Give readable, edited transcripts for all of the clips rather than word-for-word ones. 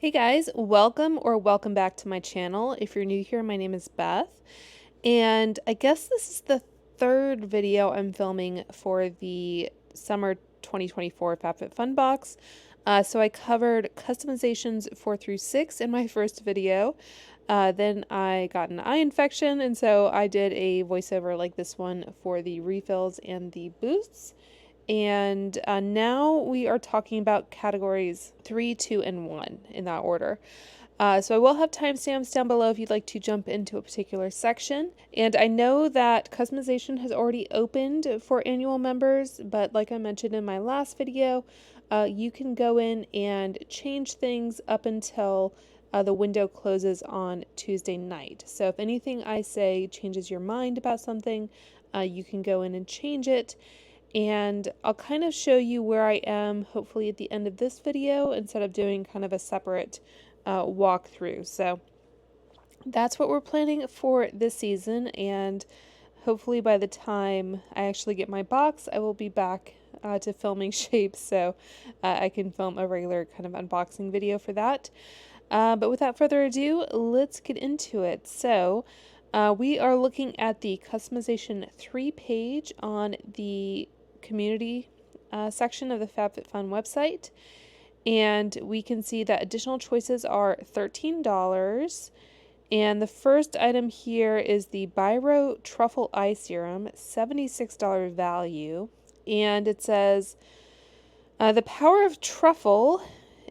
Hey guys, welcome back to my channel. If you're new here, my name is Beth, and I guess this is the third video I'm filming for the summer 2024 FabFitFun box. So I covered customizations 4 through 6 in my first video. Then I got an eye infection, and so I did a voiceover like this one for the refills and the boosts. And now we are talking about categories 3, 2, and 1 in that order. So I will have timestamps down below if you'd like to jump into a particular section. And I know that customization has already opened for annual members, but like I mentioned in my last video, you can go in and change things up until the window closes on Tuesday night. So if anything I say changes your mind about something, you can go in and change it. And I'll kind of show you where I am hopefully at the end of this video instead of doing kind of a separate walkthrough. So that's what we're planning for this season, and hopefully by the time I actually get my box, I will be back to filming shapes, so I can film a regular kind of unboxing video for that. But without further ado, let's get into it. So we are looking at the customization 3 page on the community section of the FabFitFun website, and we can see that additional choices are $13. And the first item here is the Biro Truffle Eye Serum, $76 value. And it says, the power of truffle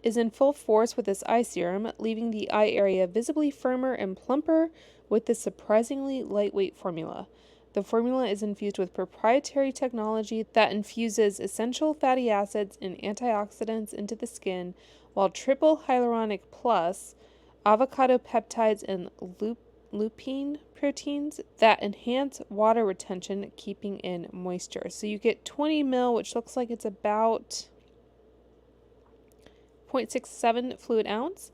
is in full force with this eye serum, leaving the eye area visibly firmer and plumper with this surprisingly lightweight formula. The formula is infused with proprietary technology that infuses essential fatty acids and antioxidants into the skin, while triple hyaluronic plus, avocado peptides, and lupine proteins that enhance water retention, keeping in moisture. So you get 20 ml, which looks like it's about 0.67 fluid ounce.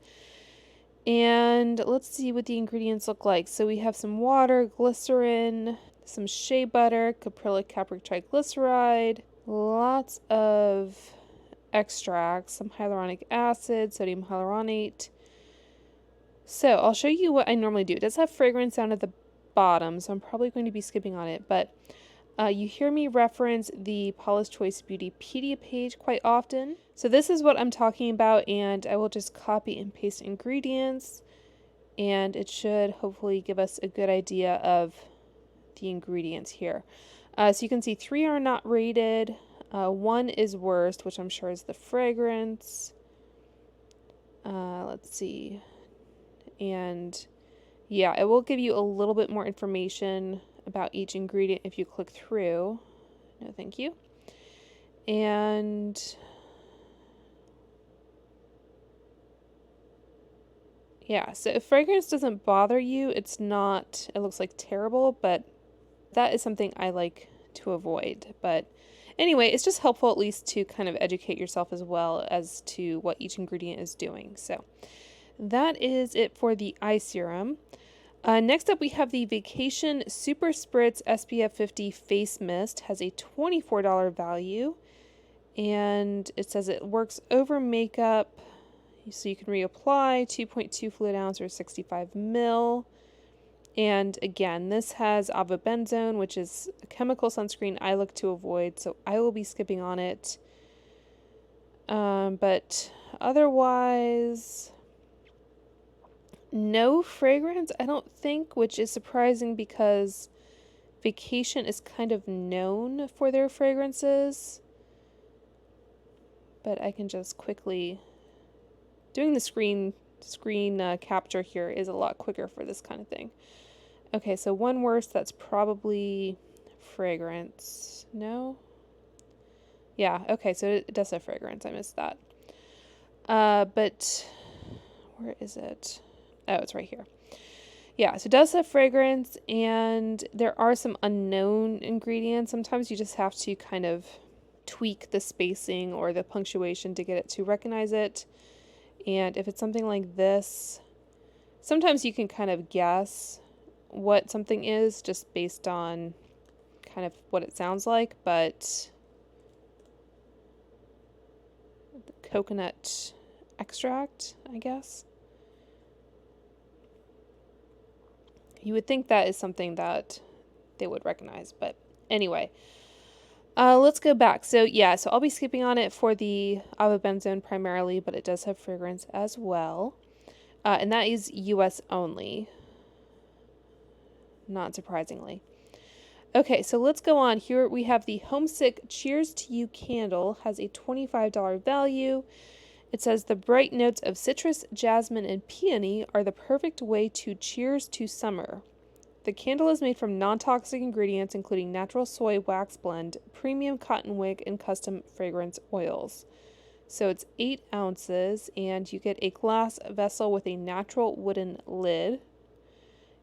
And let's see what the ingredients look like. So we have some water, glycerin, some shea butter, caprylic caprylic triglyceride, lots of extracts, some hyaluronic acid, sodium hyaluronate. So I'll show you what I normally do. It does have fragrance down at the bottom, so I'm probably going to be skipping on it, but you hear me reference the Paula's Choice Beautypedia page quite often. So this is what I'm talking about, and I will just copy and paste ingredients, and it should hopefully give us a good idea of the ingredients here. So you can see 3 are not rated, 1 is worst, which I'm sure is the fragrance. Let's see. And yeah, it will give you a little bit more information about each ingredient if you click through. No, thank you. And yeah, so if fragrance doesn't bother you, it looks like terrible, but that is something I like to avoid. But anyway, it's just helpful at least to kind of educate yourself as well as to what each ingredient is doing. So that is it for the eye serum. Next up, we have the Vacation Super Spritz SPF 50 Face Mist. Has a $24 value, and it says it works over makeup, so you can reapply, 2.2 fluid ounce or 65 ml. And again, this has avobenzone, which is a chemical sunscreen I look to avoid, so I will be skipping on it. But otherwise, no fragrance, I don't think, which is surprising because Vacation is kind of known for their fragrances. But I can just quickly, doing the screen capture here is a lot quicker for this kind of thing. Okay, so one worse, that's probably fragrance. No? Yeah, okay, so it does have fragrance. I missed that. But where is it? Oh, it's right here. Yeah, so it does have fragrance, and there are some unknown ingredients. Sometimes you just have to kind of tweak the spacing or the punctuation to get it to recognize it. And if it's something like this, sometimes you can kind of guess what something is just based on kind of what it sounds like, but the coconut extract, I guess. You would think that is something that they would recognize, but anyway. Let's go back. So yeah, so I'll be skipping on it for the avobenzone primarily, but it does have fragrance as well. And that is US only, not surprisingly. Okay, so let's go on. Here we have the Homesick Cheers to You candle, has a $25 value. It says the bright notes of citrus, jasmine, and peony are the perfect way to cheers to summer. The candle is made from non-toxic ingredients including natural soy wax blend, premium cotton wick, and custom fragrance oils. So it's 8 ounces, and you get a glass vessel with a natural wooden lid.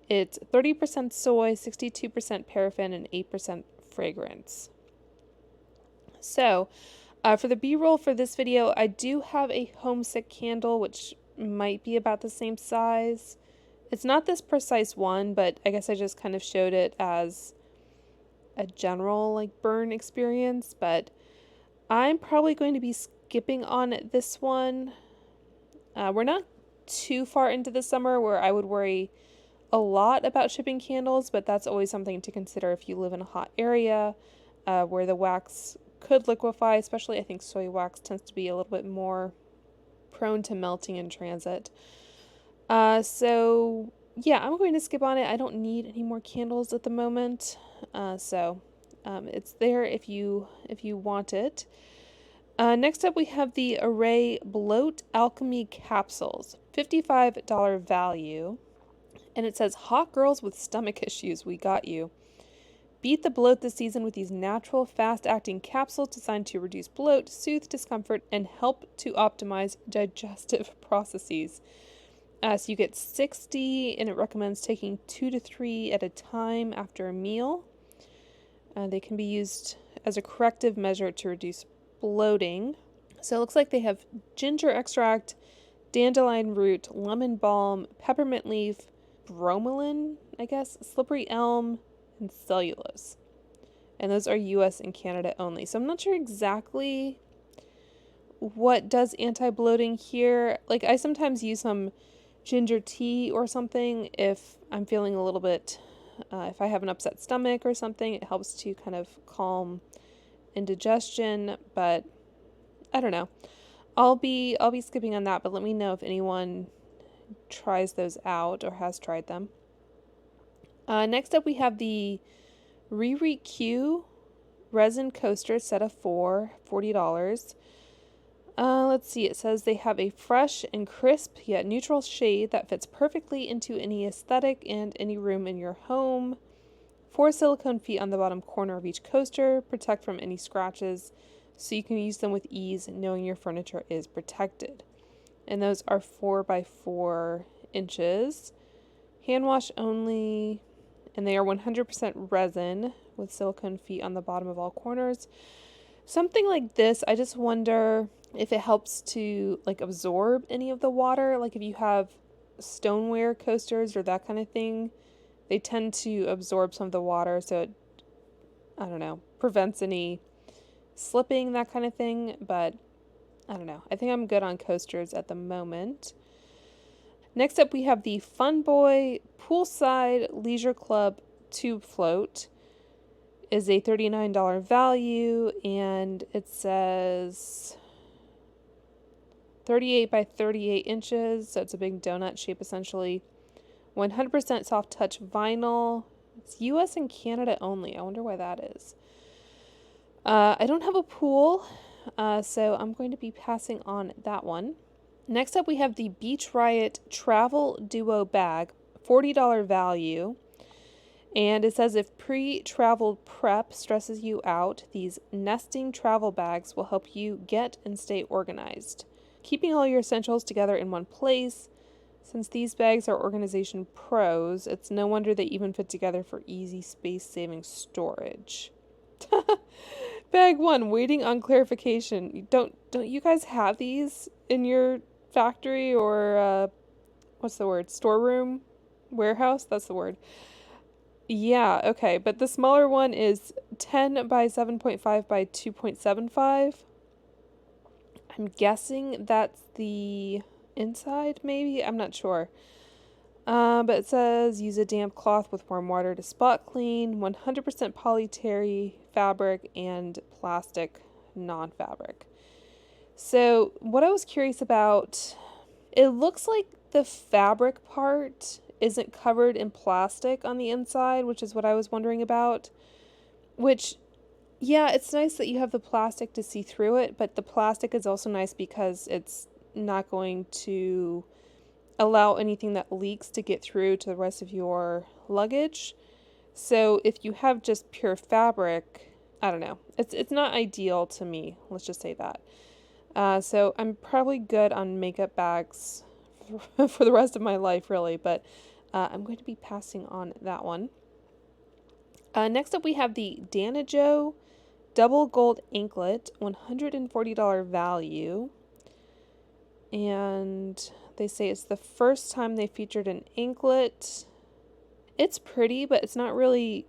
It's 30% soy, 62% paraffin, and 8% fragrance. So, for the B-roll for this video, I do have a Homesick candle, which might be about the same size. It's not this precise one, but I guess I just kind of showed it as a general like burn experience, but I'm probably going to be skipping on this one. We're not too far into the summer where I would worry a lot about shipping candles, but that's always something to consider if you live in a hot area where the wax could liquefy, especially I think soy wax tends to be a little bit more prone to melting in transit. So yeah, I'm going to skip on it. I don't need any more candles at the moment. It's there if you want it. Next up we have the Array Bloat Alchemy Capsules, $55 value. And it says, hot girls with stomach issues, we got you. Beat the bloat this season with these natural, fast-acting capsules designed to reduce bloat, soothe discomfort, and help to optimize digestive processes. So you get 60, and it recommends taking 2 to 3 at a time after a meal. They can be used as a corrective measure to reduce bloating. So it looks like they have ginger extract, dandelion root, lemon balm, peppermint leaf, bromelain, I guess, slippery elm, and cellulose. And those are US and Canada only. So I'm not sure exactly what does anti-bloating here. Like, I sometimes use some ginger tea or something if I'm feeling a little bit, if I have an upset stomach or something. It helps to kind of calm indigestion, but I don't know. I'll be skipping on that, but let me know if anyone tries those out or has tried them. Next up we have the Riri Q resin coaster set of 4, $40. Let's see, it says they have a fresh and crisp yet neutral shade that fits perfectly into any aesthetic and any room in your home. 4 silicone feet on the bottom corner of each coaster protect from any scratches, so you can use them with ease knowing your furniture is protected. And those are 4 by 4 inches. Hand wash only, and they are 100% resin with silicone feet on the bottom of all corners. Something like this, I just wonder if it helps to like absorb any of the water. Like if you have stoneware coasters or that kind of thing, they tend to absorb some of the water, so it, I don't know, prevents any slipping, that kind of thing. But I don't know. I think I'm good on coasters at the moment. Next up we have the Fun Boy Poolside Leisure Club Tube Float. Is a $39 value, and it says 38 by 38 inches, so it's a big donut shape essentially. 100% soft touch vinyl. It's US and Canada only. I wonder why that is. I don't have a pool, so I'm going to be passing on that one. Next up we have the Beach Riot Travel Duo Bag, $40 value. And it says if pre-travel prep stresses you out, these nesting travel bags will help you get and stay organized. Keeping all your essentials together in one place. Since these bags are organization pros, it's no wonder they even fit together for easy space-saving storage. Bag 1, waiting on clarification. Don't you guys have these in your factory or what's the word? Storeroom? Warehouse? That's the word. Yeah, okay, but the smaller one is 10 by 7.5 by 2.75. I'm guessing that's the inside, maybe? I'm not sure. But it says use a damp cloth with warm water to spot clean, 100% polyterry fabric and plastic non-fabric. So what I was curious about, it looks like the fabric part isn't covered in plastic on the inside, which is what I was wondering about. Which, yeah, it's nice that you have the plastic to see through it, but the plastic is also nice because it's not going to allow anything that leaks to get through to the rest of your luggage. So if you have just pure fabric, I don't know. It's not ideal to me. Let's just say that. So I'm probably good on makeup bags for the rest of my life, really. But I'm going to be passing on that one. Next up, we have the Danajo Double Gold Anklet, $140 value. And they say it's the first time they featured an anklet. It's pretty, but it's not really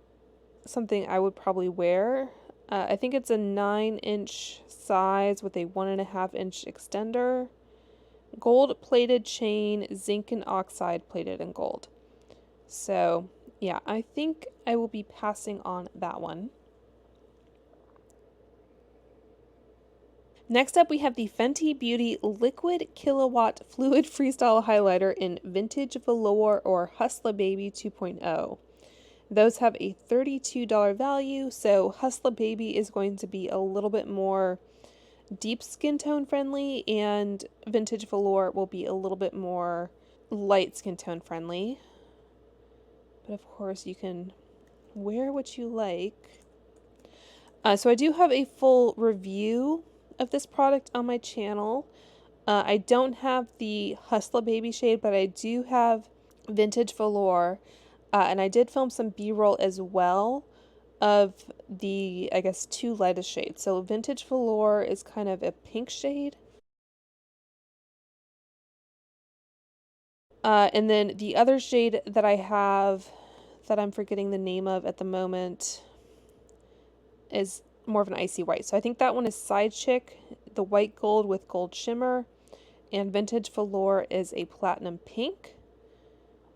something I would probably wear. I think it's a 9-inch size with a 1.5-inch extender. Gold plated chain, zinc and oxide plated in gold. So, yeah, I think I will be passing on that one. Next up, we have the Fenty Beauty Liquid Kilowatt Fluid Freestyle Highlighter in Vintage Velour or Hustler Baby 2.0. Those have a $32 value, so Hustler Baby is going to be a little bit more deep skin tone friendly, and Vintage Velour will be a little bit more light skin tone friendly. But of course, you can wear what you like. So I do have a full review of this product on my channel. I don't have the Hustler Baby shade, but I do have Vintage Velour. And I did film some B-roll as well of the, I guess, two lightest shades. So Vintage Velour is kind of a pink shade. And then the other shade that I have that I'm forgetting the name of at the moment is more of an icy white. So I think that one is Side Chick, the white gold with gold shimmer. And Vintage Velour is a platinum pink.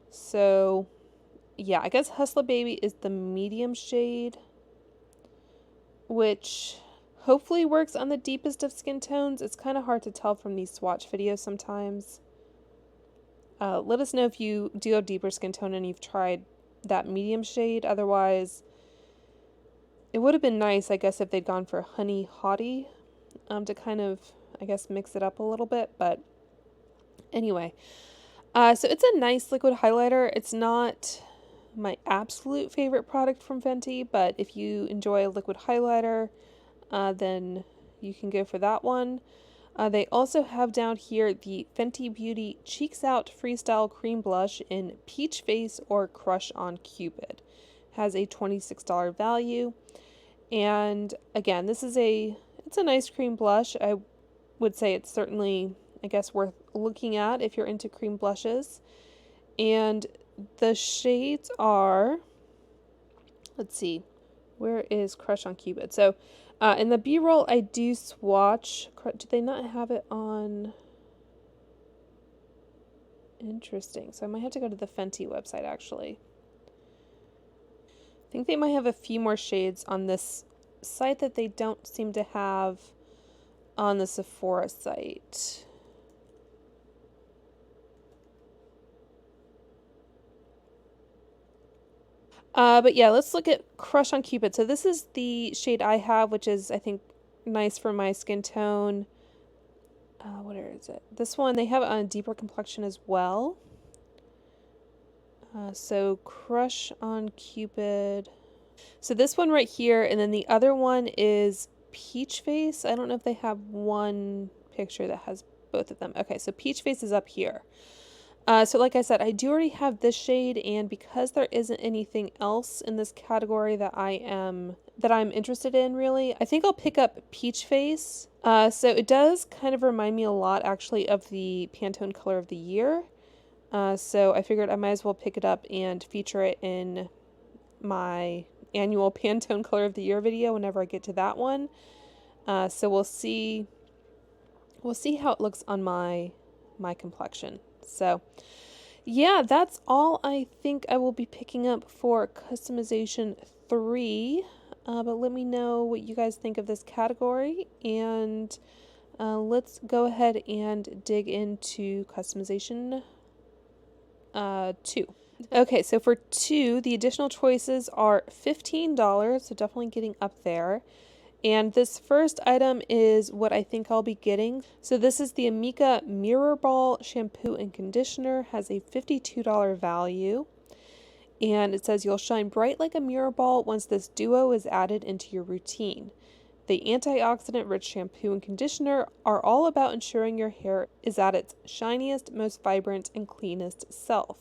So yeah, I guess Hustler Baby is the medium shade, which hopefully works on the deepest of skin tones. It's kind of hard to tell from these swatch videos sometimes. Let us know if you do have deeper skin tone and you've tried that medium shade. Otherwise, it would have been nice, I guess, if they'd gone for Honey Hottie to kind of, I guess, mix it up a little bit. But anyway, so it's a nice liquid highlighter. It's not my absolute favorite product from Fenty, but if you enjoy a liquid highlighter, then you can go for that one. They also have down here the Fenty Beauty Cheeks Out Freestyle Cream Blush in Peach Face or Crush on Cupid. Has a $26 value. And again, it's a nice cream blush. I would say it's certainly, I guess, worth looking at if you're into cream blushes. And the shades are, let's see, where is Crush on Cupid? So in the B-roll, I do swatch. Do they not have it on? Interesting. So I might have to go to the Fenty website, actually. I think they might have a few more shades on this site that they don't seem to have on the Sephora site. But yeah, let's look at Crush on Cupid. So this is the shade I have, which is, I think, nice for my skin tone. What is it? This one, they have it on a deeper complexion as well. So Crush on Cupid. So this one right here, and then the other one is Peach Face. I don't know if they have one picture that has both of them. Okay, so Peach Face is up here. So like I said, I do already have this shade, and because there isn't anything else in this category that I'm interested in, really, I think I'll pick up Peach Face. So it does kind of remind me a lot, actually, of the Pantone Color of the Year. So I figured I might as well pick it up and feature it in my annual Pantone Color of the Year video whenever I get to that one. So we'll see we'll see how it looks on my complexion. So yeah, that's all I think I will be picking up for customization 3. But let me know what you guys think of this category, and let's go ahead and dig into customization 2. Okay, so for 2, the additional choices are $15, so definitely getting up there. And this first item is what I think I'll be getting. So this is the Amika Mirror Ball Shampoo and Conditioner, has a $52 value. And it says you'll shine bright like a mirror ball once this duo is added into your routine. The antioxidant-rich shampoo and conditioner are all about ensuring your hair is at its shiniest, most vibrant, and cleanest self.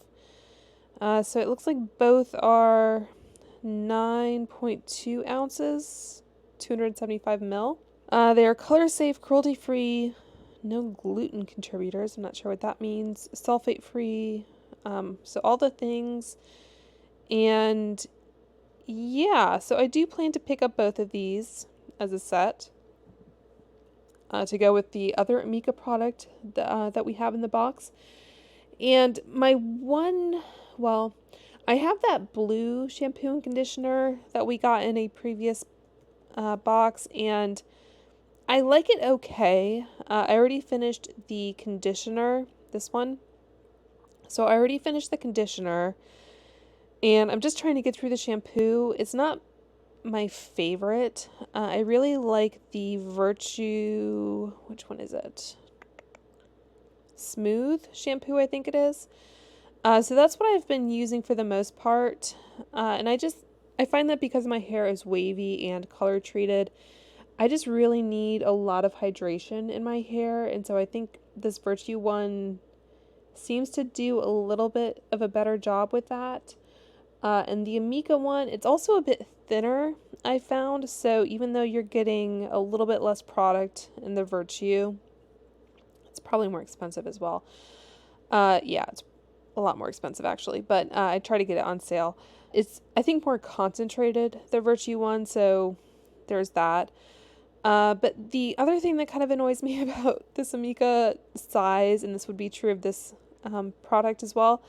So it looks like both are 9.2 ounces, 275 ml. They are color safe, cruelty free, no gluten contributors. I'm not sure what that means. Sulfate free. So all the things. And yeah, so I do plan to pick up both of these as a set to go with the other Amika product that we have in the box. And my one, well, I have that blue shampoo and conditioner that we got in a previous box, and I like it okay. I already finished the conditioner, this one. So I already finished the conditioner, and I'm just trying to get through the shampoo. It's not my favorite. I really like the Virtue, which one is it? Smooth shampoo, I think it is. So that's what I've been using for the most part. And I find that because my hair is wavy and color treated, I just really need a lot of hydration in my hair. And so I think this Virtue one seems to do a little bit of a better job with that. And the Amika one, it's also a bit thinner, I found. So even though you're getting a little bit less product in the Virtue, it's probably more expensive as well. Yeah, it's a lot more expensive actually, but I try to get it on sale. It's, I think, more concentrated, the Virtue one, so there's that. But the other thing that kind of annoys me about this Amika size, and this would be true of this product as well,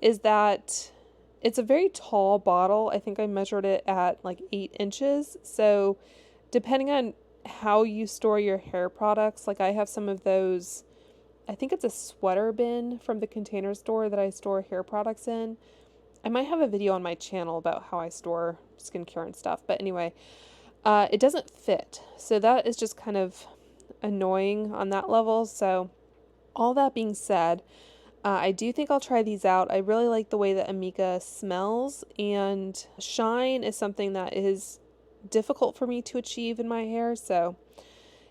is that it's a very tall bottle. I think I measured it at like 8 inches. So depending on how you store your hair products, like I have some of those, I think it's a sweater bin from the Container Store that I store hair products in. I might have a video on my channel about how I store skincare and stuff. But anyway, it doesn't fit. So that is just kind of annoying on that level. So all that being said, I do think I'll try these out. I really like the way that Amika smells, and shine is something that is difficult for me to achieve in my hair. So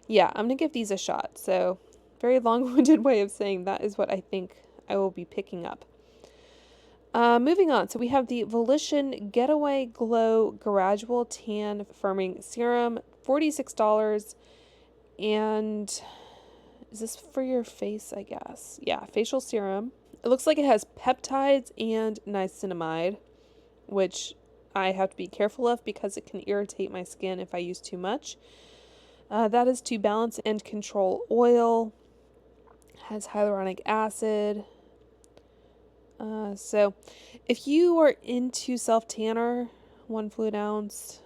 yeah, I'm going to give these a shot. So very long-winded way of saying that is what I think I will be picking up. Moving on, so we have the Volition Getaway Glow Gradual Tan Firming Serum, $46, and is this for your face, I guess? Yeah, facial serum. It looks like it has peptides and niacinamide, which I have to be careful of because it can irritate my skin if I use too much. That is to balance and control oil. Has hyaluronic acid. So if you are into self-tanner, 1 fluid ounce.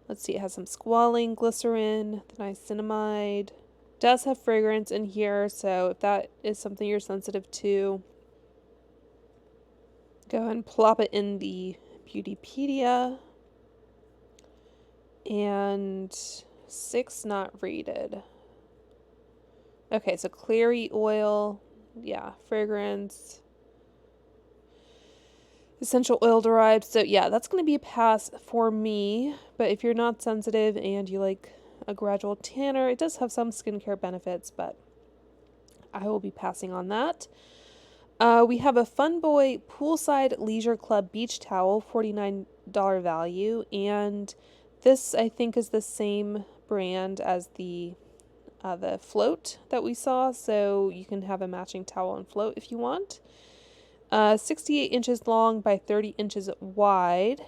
Let's see, it has some squalene, glycerin, the niacinamide. Does have fragrance in here, so if that is something you're sensitive to, go ahead and plop it in the Beautypedia. And 6 not rated. Okay, so clary oil, yeah, fragrance, essential oil derived. So yeah, that's going to be a pass for me. But if you're not sensitive and you like a gradual tanner, it does have some skincare benefits, but I will be passing on that. We have a Fun Boy Poolside Leisure Club Beach Towel, $49 value. And this, I think, is the same brand as the float that we saw, so you can have a matching towel and float if you want. 68 inches long by 30 inches wide.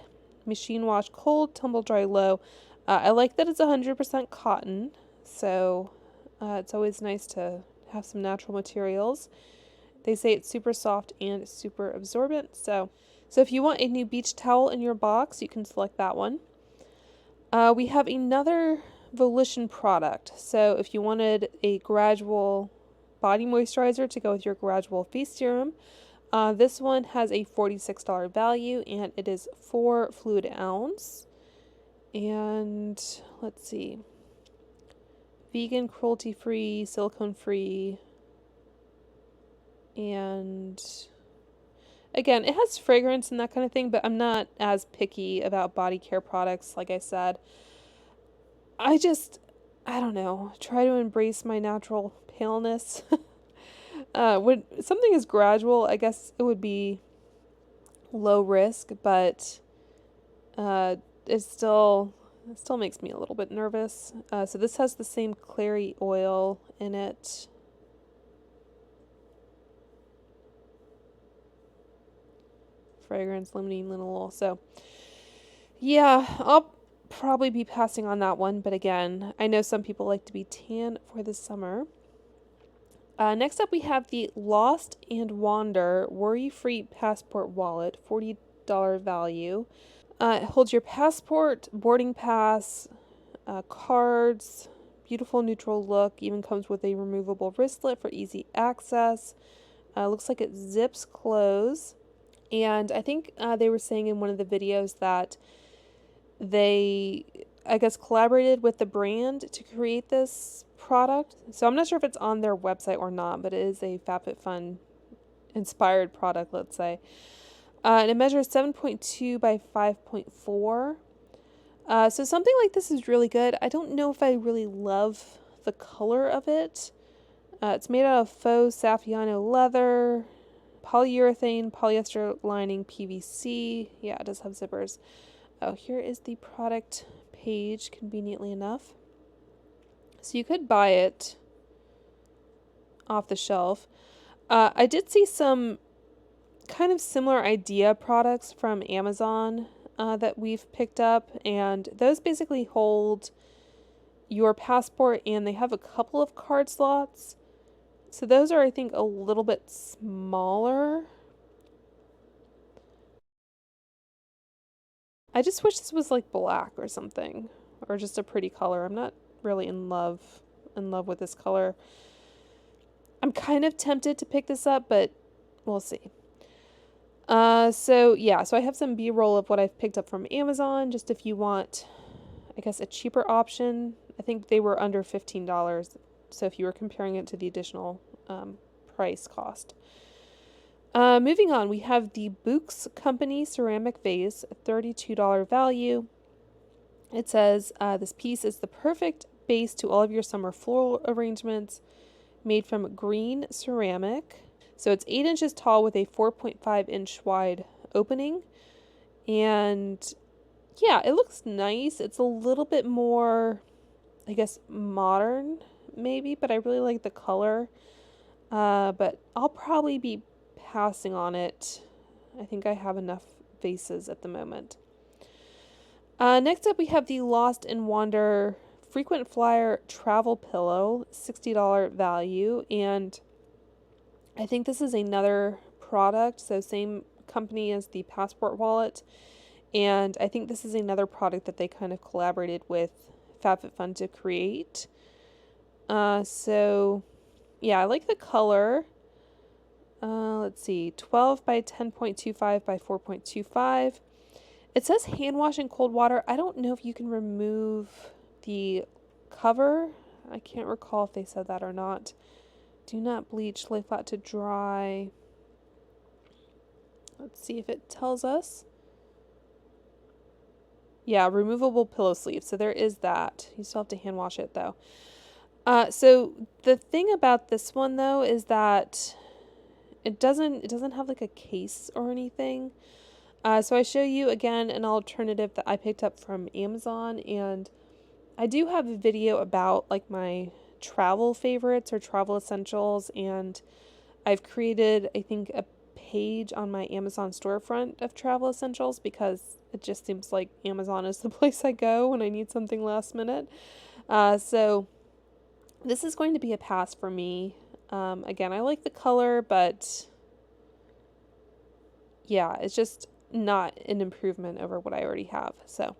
Machine wash cold, tumble dry low. I like that it's 100% cotton, so It's always nice to have some natural materials. They say it's super soft and super absorbent. So if you want a new beach towel in your box, you can select that one. We have another Volition product. So if you wanted a gradual body moisturizer to go with your gradual face serum, this one has a $46 value, and it is 4 fluid ounce. And let's see, vegan, cruelty-free, silicone-free, and again, it has fragrance and that kind of thing, but I'm not as picky about body care products, like I said. I don't know, try to embrace my natural paleness. When something is gradual, I guess it would be low risk, but it still makes me a little bit nervous. So this has the same clary oil in it. Fragrance, limiting linalool. So yeah, I'll probably be passing on that one, but again, I know some people like to be tan for the summer. Next up, we have the Lost and Wander Worry-Free Passport Wallet, $40 value. It holds your passport, boarding pass, cards, beautiful neutral look, even comes with a removable wristlet for easy access. Looks like it zips close. And I think they were saying in one of the videos that they, I guess, collaborated with the brand to create this product. So I'm not sure if it's on their website or not, but it is a FabFitFun inspired product, let's say. And it measures 7.2 by 5.4. So something like this is really good. I don't know if I really love the color of it. It's made out of faux Saffiano leather, polyurethane, polyester lining, PVC. Yeah, it does have zippers. Oh, here is the product page, conveniently enough. So you could buy it off the shelf. I did see some kind of similar idea products from Amazon that we've picked up, and those basically hold your passport, and they have a couple of card slots. So those are, I think, a little bit smaller. I just wish this was like black or something, or just a pretty color. I'm not really in love with this color. I'm kind of tempted to pick this up, but we'll see. So yeah, so I have some B-roll of what I've picked up from Amazon, just if you want, I guess, a cheaper option. I think they were under $15, so if you were comparing it to the additional price cost. Moving on, we have the Books Company ceramic vase, $32 value. It says, this piece is the perfect base to all of your summer floral arrangements, made from green ceramic. So it's 8 inches tall with a 4.5 inch wide opening. And yeah, it looks nice. It's a little bit more, I guess, modern maybe, but I really like the color. But I'll probably be passing on it. I think I have enough vases at the moment. Next up, we have the Lost and Wander Frequent Flyer Travel Pillow, $60 value. And I think this is another product, so same company as the Passport Wallet. And I think this is another product that they kind of collaborated with FabFitFun to create. So yeah, I like the color. Let's see, 12 by 10.25 by 4.25. It says hand wash in cold water. I don't know if you can remove the cover. I can't recall if they said that or not. Do not bleach, lay flat to dry. Let's see if it tells us. Yeah, removable pillow sleeve. So there is that. You still have to hand wash it though. So the thing about this one though is that it doesn't have like a case or anything. So I show you again an alternative that I picked up from Amazon, and I do have a video about like my travel favorites or travel essentials, and I've created, I think, a page on my Amazon storefront of travel essentials because it just seems like Amazon is the place I go when I need something last minute. So This is going to be a pass for me. Again, I like the color, but yeah, it's just not an improvement over what I already have. So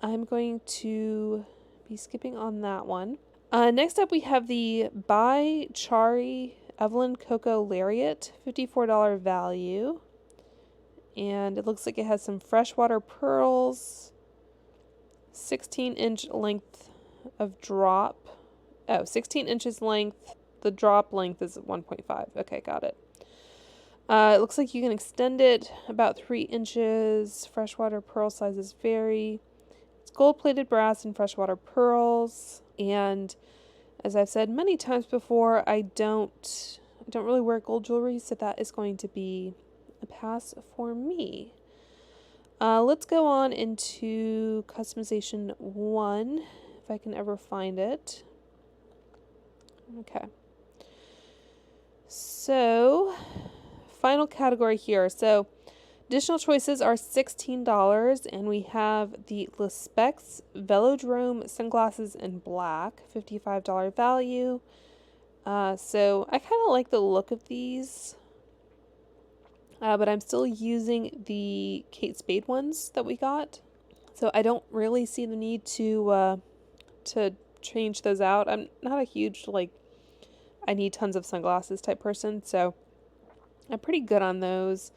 I'm going to be skipping on that one. Next up, we have the By Chari Evelyn Coco Lariat, $54 value. And it looks like it has some freshwater pearls, 16-inch length of drop. Oh, 16 inches length. The drop length is 1.5. Okay, got it. It looks like you can extend it about 3 inches. Freshwater pearl sizes vary. It's gold-plated brass and freshwater pearls. And as I've said many times before, I don't really wear gold jewelry, so that is going to be a pass for me. Let's go on into customization 1, if I can ever find it. Okay. So, final category here. So, additional choices are $16, and we have the Le Specs Velodrome sunglasses in black, $55 value. So, I kind of like the look of these. But I'm still using the Kate Spade ones that we got. So I don't really see the need to change those out. I'm not a huge, I need tons of sunglasses type person, so I'm pretty good on those.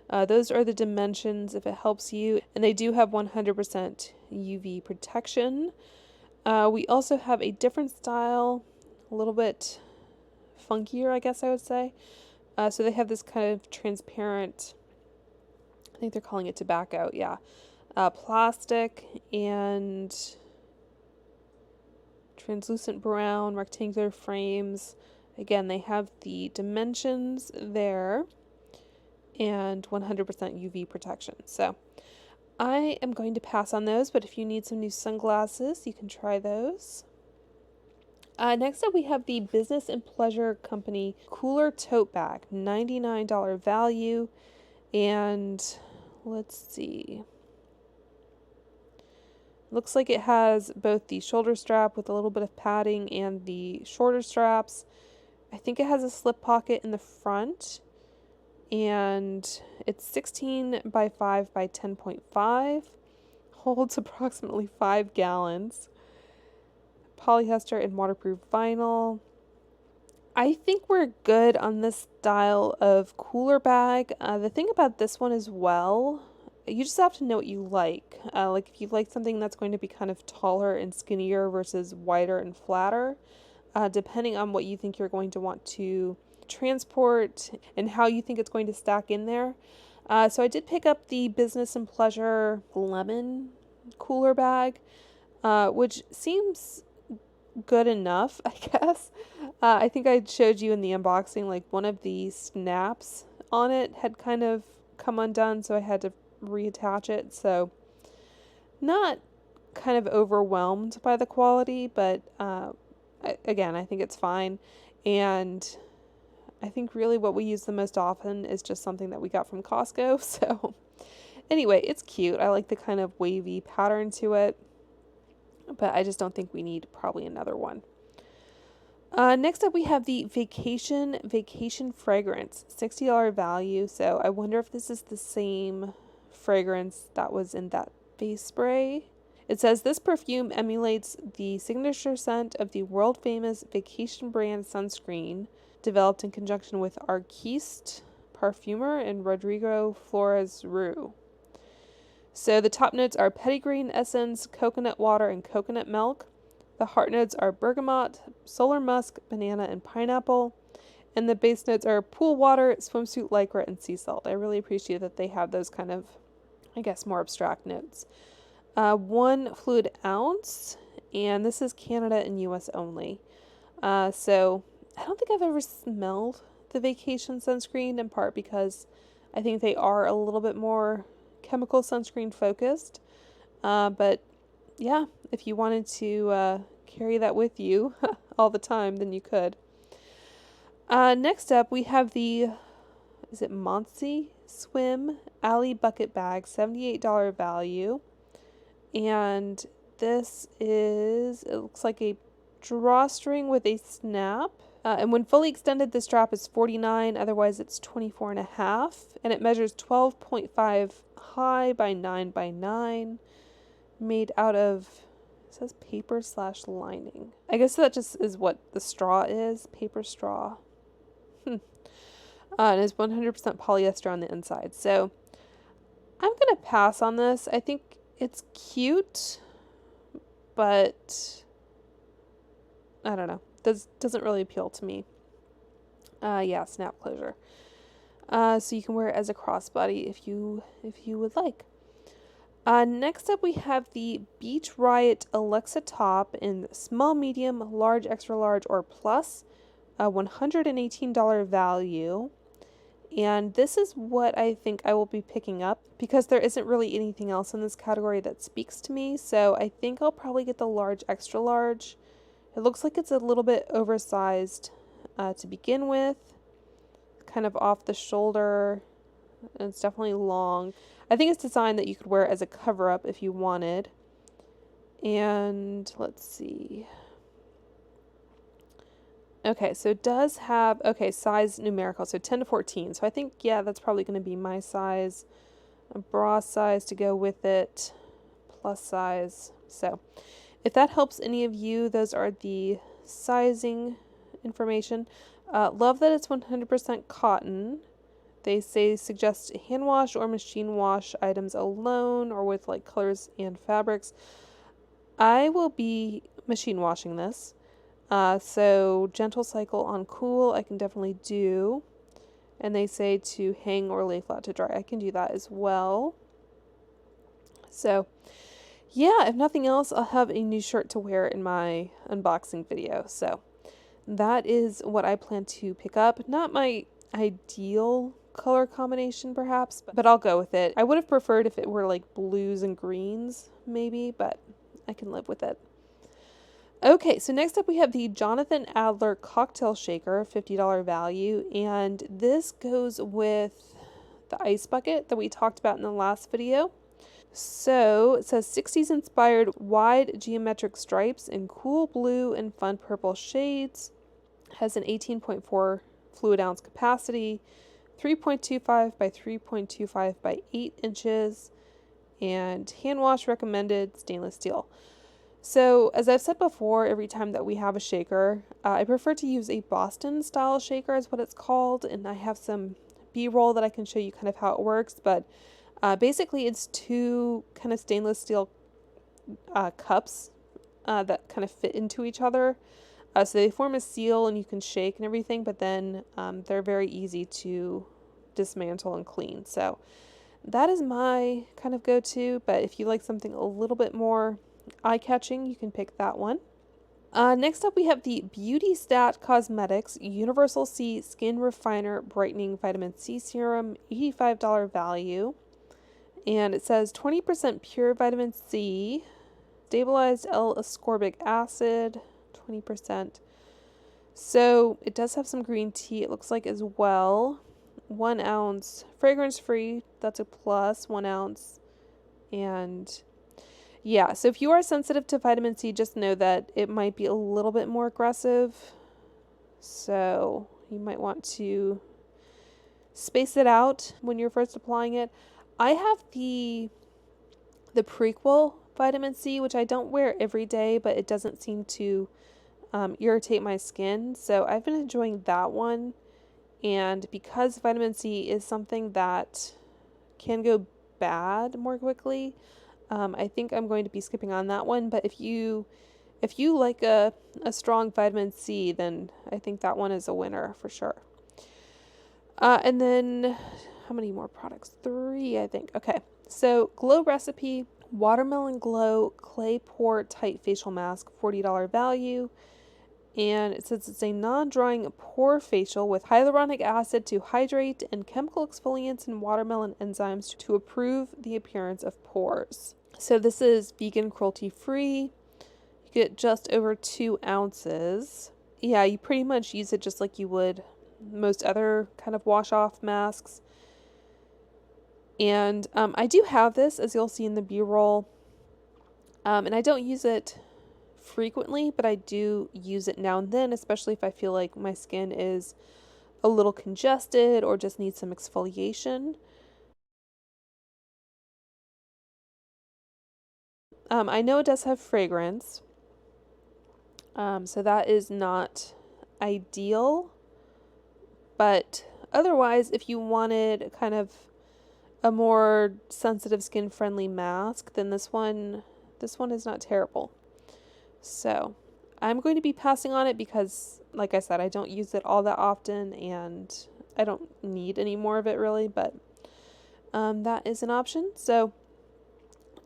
Those are the dimensions if it helps you, and they do have 100% UV protection. We also have a different style, a little bit funkier, I guess I would say. So they have this kind of transparent, I think they're calling it tobacco, yeah. Plastic and translucent brown rectangular frames. Again, they have the dimensions there and 100% UV protection. So I am going to pass on those, but if you need some new sunglasses, you can try those. Next up, we have the Business and Pleasure Company Cooler Tote Bag, $99 value. And let's see. Looks like it has both the shoulder strap with a little bit of padding and the shorter straps. I think it has a slip pocket in the front. And it's 16 by 5 by 10.5. Holds approximately 5 gallons. Polyester and waterproof vinyl. I think we're good on this style of cooler bag. The thing about this one as well, you just have to know what you like. Like if you like something that's going to be kind of taller and skinnier versus wider and flatter, depending on what you think you're going to want to transport and how you think it's going to stack in there. So I did pick up the Business and Pleasure Lemon cooler bag, which seems good enough, I guess. I think I showed you in the unboxing, like one of the snaps on it had kind of come undone, so I had to reattach it. So not kind of overwhelmed by the quality, but again, I think it's fine. And I think really what we use the most often is just something that we got from Costco. So anyway, it's cute. I like the kind of wavy pattern to it, but I just don't think we need probably another one. Next up, we have the Vacation Fragrance, $60 value. So I wonder if this is the same fragrance that was in that face spray. It says this perfume emulates the signature scent of the world famous vacation brand sunscreen, developed in conjunction with Arquiste Parfumer and Rodrigo Flores Rue. So the top notes are petitgrain essence, coconut water, and coconut milk. The heart notes are bergamot, solar musk, banana, and pineapple. And the base notes are pool water, swimsuit lycra, and sea salt. I really appreciate that they have those kind of, I guess, more abstract notes. 1 fluid ounce, and this is Canada and US only. So I don't think I've ever smelled the vacation sunscreen, in part because I think they are a little bit more chemical sunscreen focused. But yeah, if you wanted to carry that with you all the time, then you could. Next up, we have the, is it Monsi Swim Alley Bucket Bag, $78 value. And this is, it looks like a drawstring with a snap. And when fully extended, the strap is 49, otherwise it's 24.5. And it measures 12.5 high by 9 by 9. Made out of, it says paper/lining. I guess that just is what the straw is, paper straw. And it's 100% polyester on the inside. So I'm going to pass on this. I think it's cute, but I don't know. Doesn't really appeal to me. Yeah, snap closure. So you can wear it as a crossbody if you would like. Next up we have the Beach Riot Alexa top in small, medium, large, extra large, or plus. $118 value. And this is what I think I will be picking up because there isn't really anything else in this category that speaks to me. So I think I'll probably get the large, extra large. It looks like it's a little bit oversized to begin with, kind of off the shoulder, and it's definitely long. I think it's designed that you could wear it as a cover-up if you wanted. And let's see. Okay, so it does have, size numerical, so 10 to 14. So I think, yeah, that's probably going to be my size. A bra size to go with it, plus size. So if that helps any of you, those are the sizing information. Love that it's 100% cotton. They suggest hand wash or machine wash items alone or with like colors and fabrics. I will be machine washing this. So gentle cycle on cool, I can definitely do. And they say to hang or lay flat to dry. I can do that as well. So yeah, if nothing else, I'll have a new shirt to wear in my unboxing video. So that is what I plan to pick up. Not my ideal color combination perhaps, but I'll go with it. I would have preferred if it were like blues and greens maybe, but I can live with it. Okay, so next up we have the Jonathan Adler Cocktail Shaker, $50 value, and this goes with the ice bucket that we talked about in the last video. So it says 60s inspired wide geometric stripes in cool blue and fun purple shades. Has an 18.4 fluid ounce capacity, 3.25 by 3.25 by 8 inches, and hand wash recommended, stainless steel. So, as I've said before, every time that we have a shaker, I prefer to use a Boston style shaker is what it's called, and I have some B-roll that I can show you kind of how it works, but basically it's two kind of stainless steel cups that kind of fit into each other. So they form a seal and you can shake and everything, but then they're very easy to dismantle and clean. So that is my kind of go-to, but if you like something a little bit more eye-catching, you can pick that one. Next up we have the Beauty Stat Cosmetics Universal C Skin Refiner Brightening Vitamin C Serum, $85 value. And it says 20% pure vitamin C, stabilized L-ascorbic acid, 20%. So it does have some green tea, it looks like, as well. 1 ounce, fragrance free, that's a plus, 1 ounce. And yeah, so if you are sensitive to vitamin C, just know that it might be a little bit more aggressive. So you might want to space it out when you're first applying it. I have the prequel vitamin C, which I don't wear every day, but it doesn't seem to irritate my skin. So I've been enjoying that one. And because vitamin C is something that can go bad more quickly, I think I'm going to be skipping on that one. But if you like a strong vitamin C, then I think that one is a winner for sure. And then how many more products? 3, I think. Okay. So Glow Recipe Watermelon Glow Clay Pore Tight Facial Mask, $40 value. And it says it's a non-drying pore facial with hyaluronic acid to hydrate and chemical exfoliants and watermelon enzymes to improve the appearance of pores. So this is vegan, cruelty-free. You get just over 2 ounces. Yeah, you pretty much use it just like you would most other kind of wash-off masks. And I do have this, as you'll see in the B-roll. And I don't use it frequently, but I do use it now and then, especially if I feel like my skin is a little congested or just needs some exfoliation. I know it does have fragrance, so that is not ideal, but otherwise, if you wanted kind of a more sensitive skin friendly mask, then this one is not terrible. So I'm going to be passing on it because, like I said, I don't use it all that often and I don't need any more of it really, but that is an option. So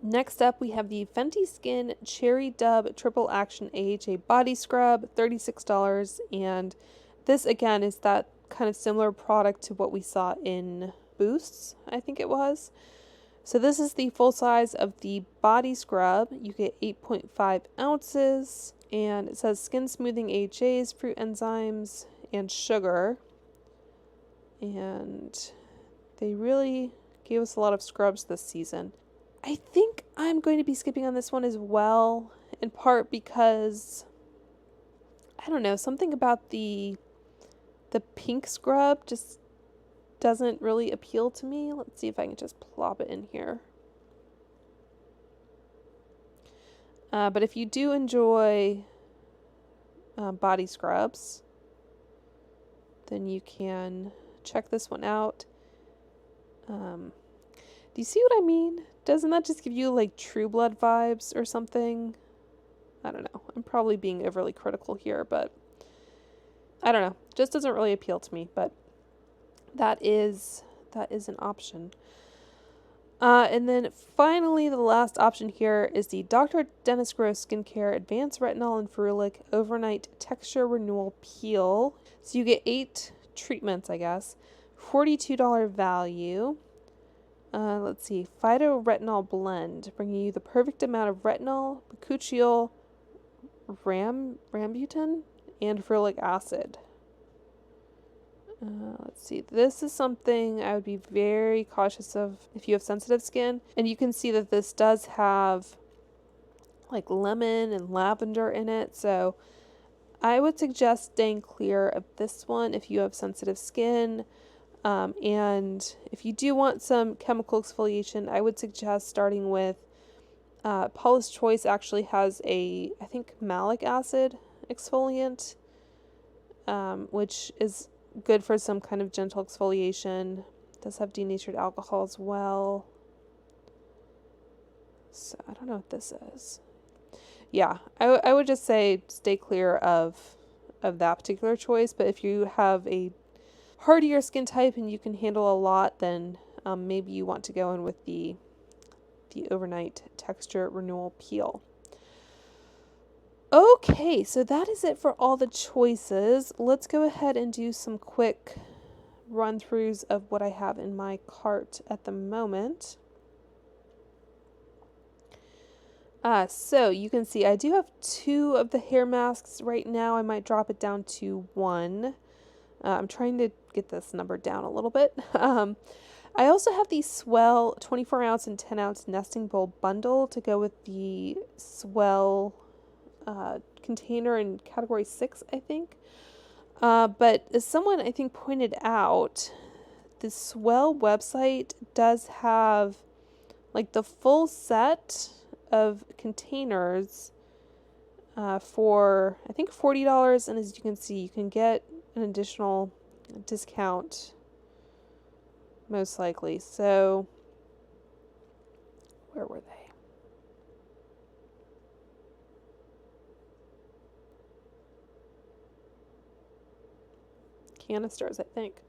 next up, we have the Fenty Skin Cherry Dub Triple Action AHA Body Scrub, $36. And this, again, is that kind of similar product to what we saw in Boosts, I think it was. So this is the full size of the body scrub. You get 8.5 ounces. And it says skin smoothing AHAs, fruit enzymes, and sugar. And they really gave us a lot of scrubs this season. I think I'm going to be skipping on this one as well, in part because, I don't know, something about the pink scrub just doesn't really appeal to me. Let's see if I can just plop it in here. But if you do enjoy body scrubs, then you can check this one out. Do you see what I mean? Doesn't that just give you like True Blood vibes or something? I don't know. I'm probably being overly critical here, but I don't know. Just doesn't really appeal to me, but that is an option. And then finally, the last option here is the Dr. Dennis Gross Skincare Advanced Retinol and Ferulic Overnight Texture Renewal Peel. So you get 8 treatments, I guess. $42 value. Let's see. Phytoretinol blend, bringing you the perfect amount of retinol, bakuchiol, rambutan, and ferulic acid. Let's see. This is something I would be very cautious of if you have sensitive skin. And you can see that this does have like lemon and lavender in it. So I would suggest staying clear of this one if you have sensitive skin. And if you do want some chemical exfoliation, I would suggest starting with Paula's Choice actually has I think malic acid exfoliant, which is good for some kind of gentle exfoliation. It does have denatured alcohol as well. So I don't know what this is. Yeah, I would just say stay clear of that particular choice. But if you have a hardier skin type and you can handle a lot, then maybe you want to go in with the overnight texture renewal peel. Okay, so that is it for all the choices. Let's go ahead and do some quick run-throughs of what I have in my cart at the moment. So you can see I do have 2 of the hair masks right now. I might drop it down to 1. I'm trying to get this number down a little bit. I also have the Swell 24 ounce and 10 ounce nesting bowl bundle to go with the Swell container in category 6, I think. But as someone I think pointed out, the Swell website does have like the full set of containers for I think $40, and as you can see, you can get an additional discount most likely. So where were they? Canisters, I think.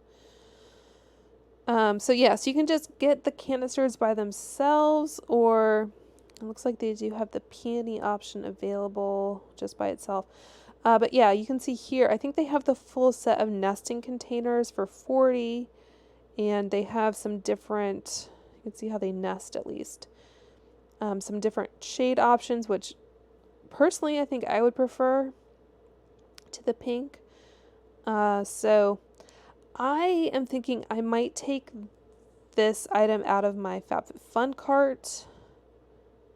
So you can just get the canisters by themselves, or it looks like they do have the peony option available just by itself. But yeah, you can see here, I think they have the full set of nesting containers for $40, and they have some different, you can see how they nest at least. Some different shade options, which personally I think I would prefer to the pink. So I am thinking I might take this item out of my FabFitFun cart,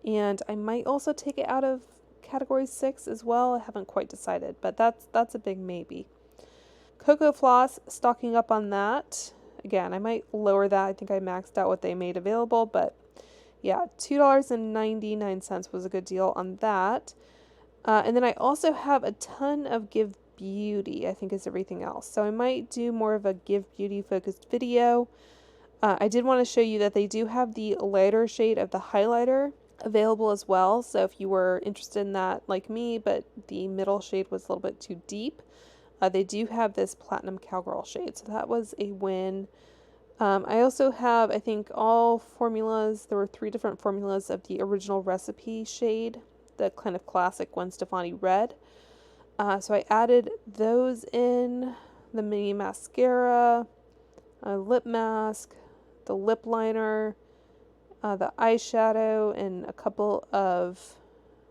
and I might also take it out of category 6 as well. I haven't quite decided, but that's a big maybe. Cocoa Floss, stocking up on that. Again, I might lower that. I think I maxed out what they made available, but yeah, $2.99 was a good deal on that. And then I also have a ton of Give Beauty, I think is everything else. So I might do more of a Give Beauty focused video. I did want to show you that they do have the lighter shade of the highlighter available as well. So if you were interested in that like me, but the middle shade was a little bit too deep, they do have this Platinum Cowgirl shade. So that was a win. I also have, I think, all formulas. There were 3 different formulas of the original recipe shade, the kind of classic Gwen Stefani red. So I added those in, the mini mascara, lip mask, the lip liner, the eyeshadow, and a couple of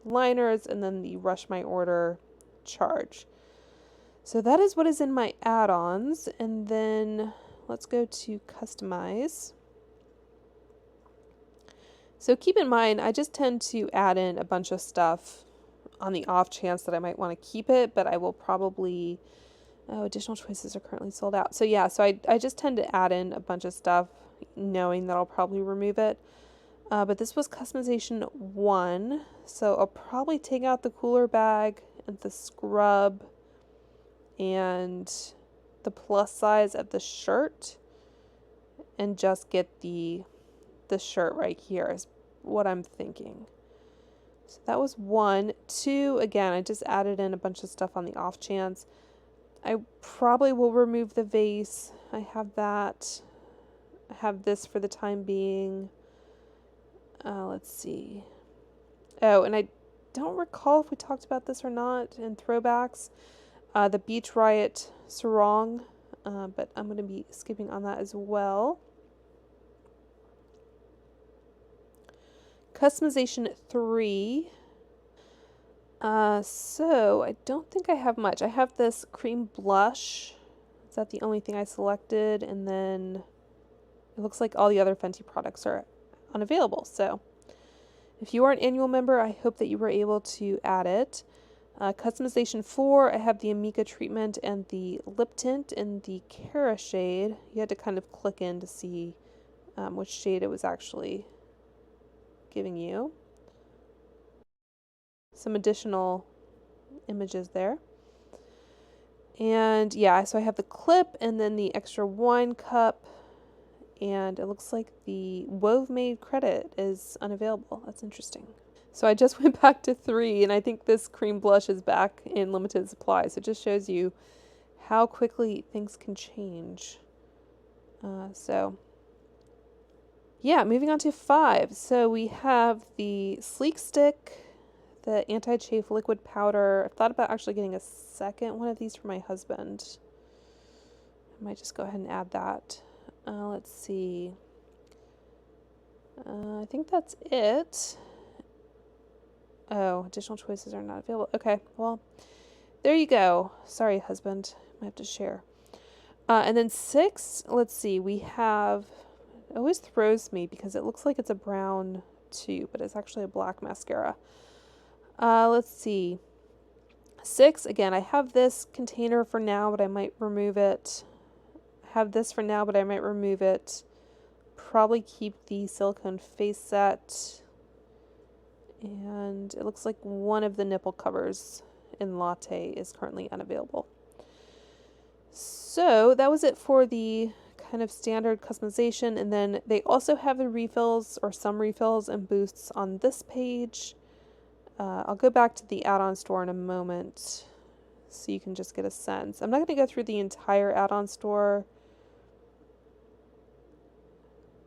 liners, and then the Rush My Order charge. So that is what is in my add-ons, and then let's go to customize. So keep in mind, I just tend to add in a bunch of stuff on the off chance that I might want to keep it, but I will probably, additional choices are currently sold out. So yeah, so I just tend to add in a bunch of stuff knowing that I'll probably remove it. But this was customization 1, so I'll probably take out the cooler bag and the scrub and the plus size of the shirt and just get the shirt right here is what I'm thinking. So that was 1. 2, again, I just added in a bunch of stuff on the off chance. I probably will remove the vase. I have that. I have this for the time being. Let's see. Oh, and I don't recall if we talked about this or not in throwbacks. The Beach Riot sarong, but I'm going to be skipping on that as well. Customization 3. So I don't think I have much. I have this cream blush. Is that the only thing I selected? And then it looks like all the other Fenty products are unavailable. So if you are an annual member, I hope that you were able to add it. Customization 4, I have the Amika treatment and the lip tint in the Cara shade. You had to kind of click in to see which shade it was actually giving you. Some additional images there. And yeah, so I have the clip and then the extra wine cup. And it looks like the Wove Made credit is unavailable. That's interesting. So I just went back to 3, and I think this cream blush is back in limited supply. So it just shows you how quickly things can change. So yeah, moving on to 5. So we have the Sleek Stick, the Anti-Chafe Liquid Powder. I've thought about actually getting a second one of these for my husband. I might just go ahead and add that. Let's see. I think that's it. Oh, additional choices are not available. Okay, well, there you go. Sorry, husband. I have to share. And then 6, let's see. We have, it always throws me because it looks like it's a brown tube, but it's actually a black mascara. Let's see. 6, again, I have this container for now, but I might remove it. I have this for now, but I might remove it. Probably keep the silicone face set. And it looks like one of the nipple covers in Latte is currently unavailable. So that was it for the kind of standard customization. And then they also have the refills or some refills and boosts on this page. I'll go back to the add-on store in a moment so you can just get a sense. I'm not going to go through the entire add-on store,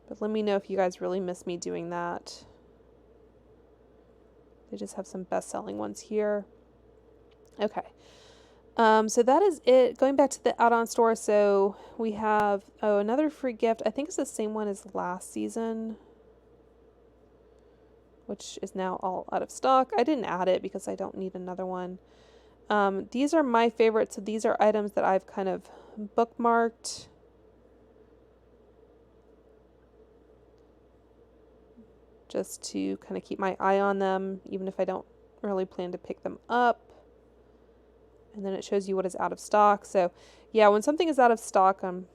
but let me know if you guys really miss me doing that. They just have some best-selling ones here. Okay. So that is it. Going back to the add-on store, so we have, another free gift. I think it's the same one as last season, which is now all out of stock. I didn't add it because I don't need another one. These are my favorites. So these are items that I've kind of bookmarked. Just to kind of keep my eye on them, even if I don't really plan to pick them up. And then it shows you what is out of stock. So yeah, when something is out of stock, I'm,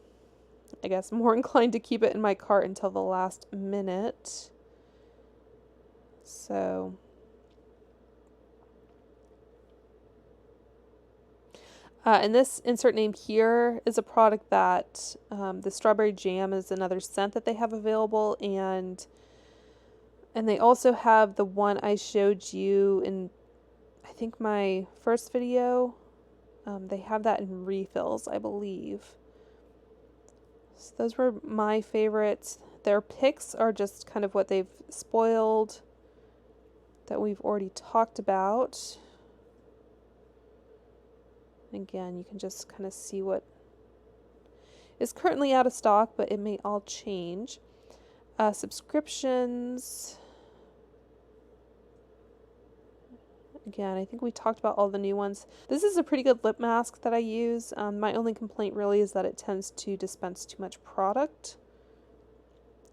I guess, more inclined to keep it in my cart until the last minute. So and this insert name here is a product that the strawberry jam is another scent that they have available, and they also have the one I showed you in, I think, my first video. They have that in refills, I believe. So those were my favorites. Their picks are just kind of what they've spoiled that we've already talked about. Again, you can just kind of see what is currently out of stock, but it may all change. Subscriptions. Again, I think we talked about all the new ones. This is a pretty good lip mask that I use. My only complaint really is that it tends to dispense too much product.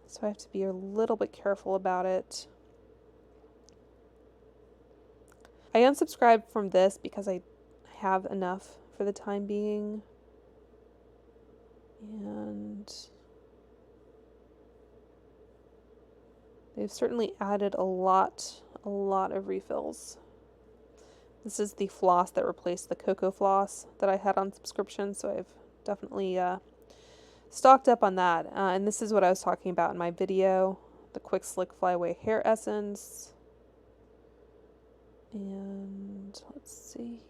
So I have to be a little bit careful about it. I unsubscribed from this because I have enough for the time being. And they've certainly added a lot of refills. This is the floss that replaced the cocoa floss that I had on subscription, so I've definitely stocked up on that. And this is what I was talking about in my video, the Quick Slick Flyaway Hair Essence. And let's see.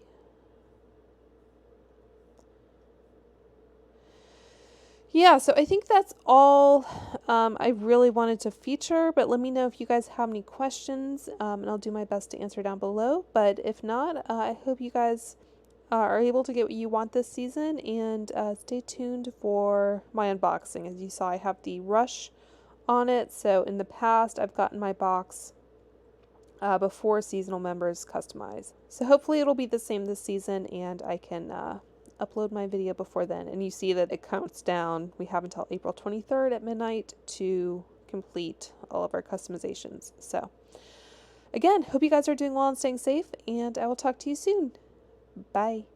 Yeah, so I think that's all I really wanted to feature, but let me know if you guys have any questions, and I'll do my best to answer down below. But if not, I hope you guys are able to get what you want this season, and stay tuned for my unboxing. As you saw, I have the Rush on it, so in the past I've gotten my box before seasonal members customize. So hopefully it'll be the same this season, and I can upload my video before then. And you see that it counts down. We have until April 23rd at midnight to complete all of our customizations. So again, hope you guys are doing well and staying safe, and I will talk to you soon. Bye.